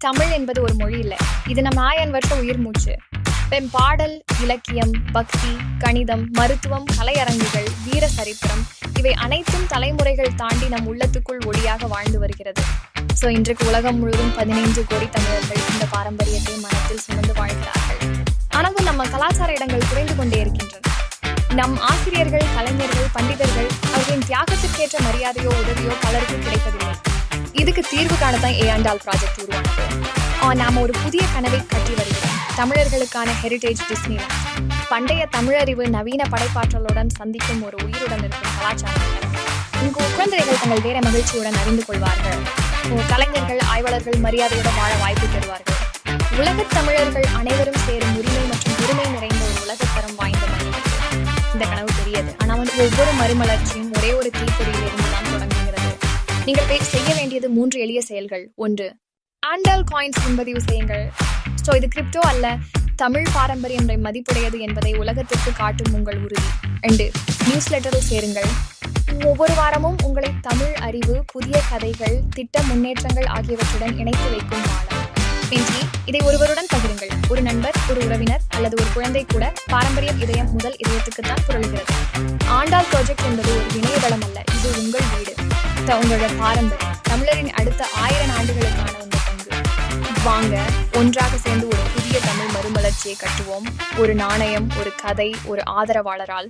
தமிழ் என்பது ஒரு மொழி இல்லை, இது நம் ஆயன் வருஷ உயிர் மூச்சு. பாடல், இலக்கியம், பக்தி, கணிதம், மருத்துவம், கலையரங்குகள், வீர சரித்திரம் இவை அனைத்தும் தலைமுறைகள் தாண்டி நம் உள்ளத்துக்குள் ஒளியாக வாழ்ந்து வருகிறது. இன்றைக்கு உலகம் முழுவதும் 15 கோடி தமிழர்கள் இந்த பாரம்பரியத்தை மனத்தில் சுமந்து வாழ்கிறார்கள். ஆனாலும் நம்ம கலாச்சார இடங்கள் குறைந்து கொண்டே இருக்கின்றன. நம் ஆசிரியர்கள், கலைஞர்கள், பண்டிதர்கள் அவர்களின் தியாகத்திற்கேற்ற மரியாதையோ உதவியோ பலருக்கு கிடைப்பதில்லை. இதுக்கு தீர்வு காணத்தான் ஆண்டாள் ப்ராஜெக்ட் உருவானது. நாம ஒரு புதிய கனவை கட்டி வருகிறோம். தமிழர்களுக்கான ஹெரிடேஜ் டிஸ்னிலாண்ட். பண்டைய தமிழறிவு நவீன படைப்பாற்றலுடன் சந்திக்கும் ஒரு உயிருடன் இருக்கும் கலாச்சாரம். உங்க குழந்தைகள் தங்கள் வேற மகிழ்ச்சியுடன் அறிந்து கொள்வார்கள். கலைஞர்கள், ஆய்வாளர்கள் மரியாதையுடன் வாழ வாய்ப்பு பெறுவார்கள். உலகத் தமிழர்கள் அனைவரும் சேரும் உரிமை மற்றும் பெருமை நிறைந்த ஒரு உலகத்தரம் வாய்ந்த மனிதர்கள். இந்த கனவு பெரியது, ஆனால் ஒவ்வொரு மறுமலர்ச்சியும் ஒரே ஒரு தீப்பொறியில் இருந்துதான் தொடங்குகிறது. நீங்கள் செய்ய வேண்டியது 3 எளிய செயல்கள். 1. ஆண்டாள் காயின்ஸ் முன்பதிவு செய்யுங்கள். இது கிரிப்டோ அல்ல, தமிழ் பாரம்பரியம் மதிப்புடையது என்பதை உலகத்திற்கு காட்டும் உங்கள் உறுதி. 2. நியூஸ் லெட்டரில் சேருங்கள். ஒவ்வொரு வாரமும் உங்களை தமிழ் அறிவு, புதிய கதைகள், திட்ட முன்னேற்றங்கள் ஆகியவற்றுடன் இணைத்து வைக்கும் பாடம். 3. இதை ஒருவருடன் பகிருங்கள். ஒரு நண்பர், ஒரு உறவினர் அல்லது ஒரு குழந்தை கூட. பாரம்பரியம் இதயம் முதல் இதயத்துக்குத்தான் புரளுகிறது. ஆண்டாள் ப்ராஜெக்ட் என்பது ஒரு இணையதளம் அல்ல, இது உங்கள் வீடு. உங்களோட பாரம்பரியம் தமிழரின் அடுத்த 1000 ஆண்டுகளுக்கான உங்கள் பங்கு. வாங்க, ஒன்றாக சேர்ந்து ஒரு புதிய தமிழ் மறுமலர்ச்சியை கட்டுவோம். ஒரு நாணயம், ஒரு கதை, ஒரு ஆதரவாளரால்